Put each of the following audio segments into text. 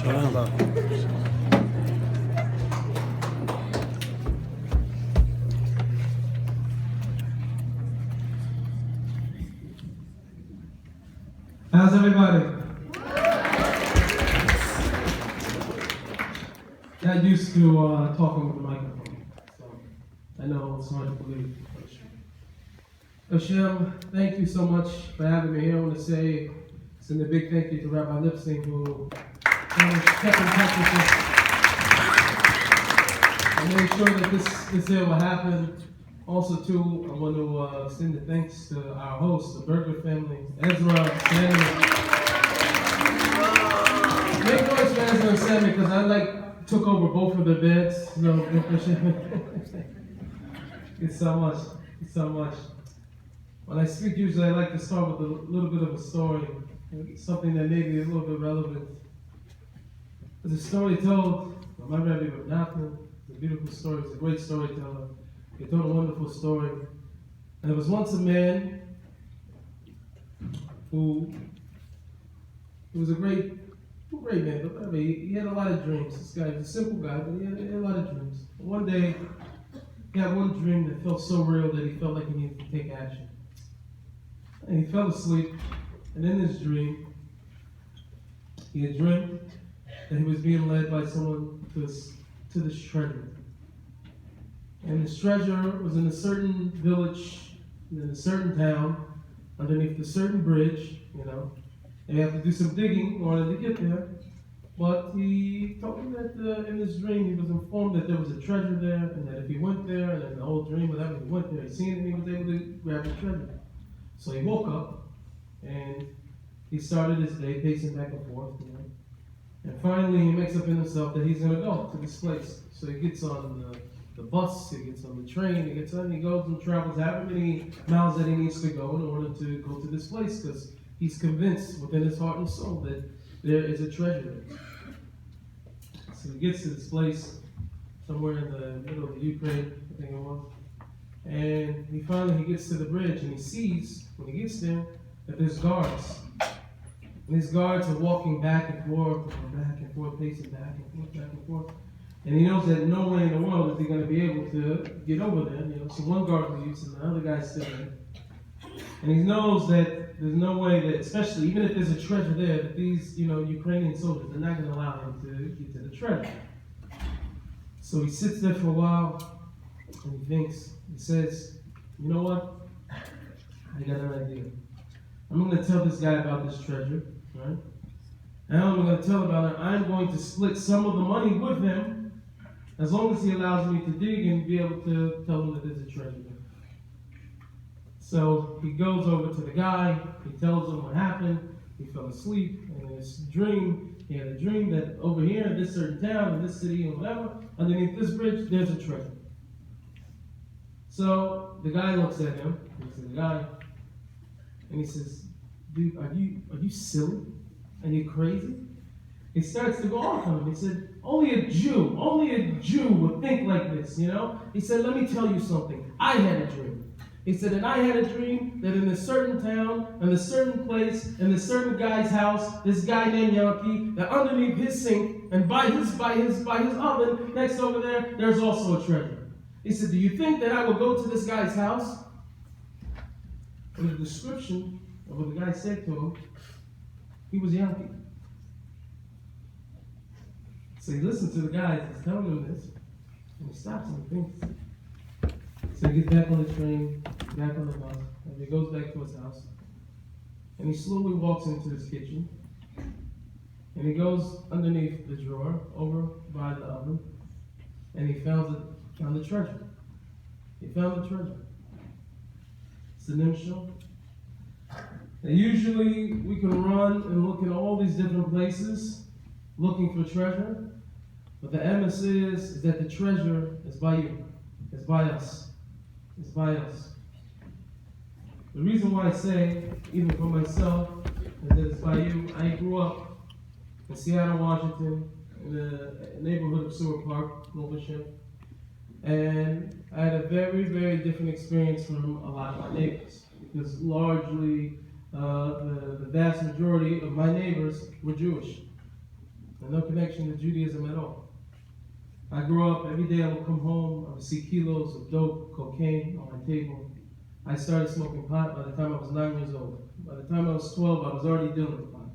How's everybody? Not used to talking with the microphone, so I know it's hard to believe. Hashem, thank you so much for having me here. I want to say send a big thank you to Rabbi Lipsing, who kept in touch with us and made sure that this here will happen. Also, too, I want to send the thanks to our host, the Berger family, Ezra, Samuel. Make noise for Ezra and Samuel, because I took over both of their beds. So, it's so much. It's so much. When I speak, usually I like to start with a little bit of a story, something that may be a little bit relevant. There's a story told by my Rabbi Nathan. It's a beautiful story. It's a great storyteller. He told a wonderful story. And there was once a man who was a great man, but he had a lot of dreams. This guy was a simple guy, but he had a lot of dreams. And one day, he had one dream that felt so real that he felt like he needed to take action. And he fell asleep, and in his dream, he had dreamt that he was being led by someone to this treasure. And this treasure was in a certain village, in a certain town, underneath a certain bridge, and you have to do some digging in order to get there. But he told me that in his dream he was informed that there was a treasure there, and that if he went there, and in the whole dream, whatever, he went there, he seen it, and he was able to grab the treasure. So he woke up, and he started his day pacing back and forth, and finally he makes up in himself that he's going to go to this place. So he gets on the bus, he gets on the train, he goes and travels however many miles that he needs to go in order to go to this place, because he's convinced within his heart and soul that there is a treasure there. So he gets to this place somewhere in the middle of the Ukraine, I think it was, and he gets to the bridge, and he sees, when he gets there, that there's guards. And these guards are walking back and forth, pacing back and forth. And he knows that no way in the world is he going to be able to get over there. So one guard leaves, and the other guy's still there. And he knows that there's no way that, especially even if there's a treasure there, that these Ukrainian soldiers are not going to allow him to get to the treasure. So he sits there for a while, and he thinks. He says, "You know what? I got an idea. I'm going to tell this guy about this treasure, right? And I'm going to tell about it. I'm going to split some of the money with him, as long as he allows me to dig and be able to tell him that there's a treasure there." So he goes over to the guy. He tells him what happened. He fell asleep, and in his dream, he had a dream that over here in this certain town, in this city, and whatever, underneath this bridge, there's a treasure. So the guy looks at him. He's the guy, and he says, "Dude, are you silly? Are you crazy?" He starts to go off on him. He said, only a Jew would think like this, He said, "Let me tell you something. I had a dream." He said, "And I had a dream that in a certain town, in a certain place, in a certain guy's house, this guy named Yankee, that underneath his sink and by his oven next over there, there's also a treasure." He said, "Do you think that I will go to this guy's house?" In the description of what the guy said to him, he was Yankee. So he listens to the guy as he's telling him this, and he stops and thinks. So he gets back on the train, back on the bus, and he goes back to his house. And he slowly walks into his kitchen, and he goes underneath the drawer, over by the oven, and he found the treasure. He found the treasure. It's the nimshal. And usually we can run and look in all these different places looking for treasure, but the emes is that the treasure is by you. It's by us. It's by us. The reason why I say, even for myself, is that it's by you. I grew up in Seattle, Washington, in the neighborhood of Sewer Park, Novashim. And I had a very, very different experience from a lot of my neighbors, because largely the vast majority of my neighbors were Jewish. and no connection to Judaism at all. I grew up, every day I would come home, I would see kilos of dope, cocaine on my table. I started smoking pot by the time I was 9 years old. By the time I was 12, I was already dealing with pot.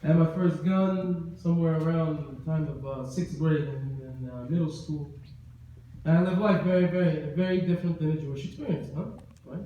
I had my first gun somewhere around the time of 6th grade in middle school. And I lived life very, very, very different than a Jewish experience, huh? Right?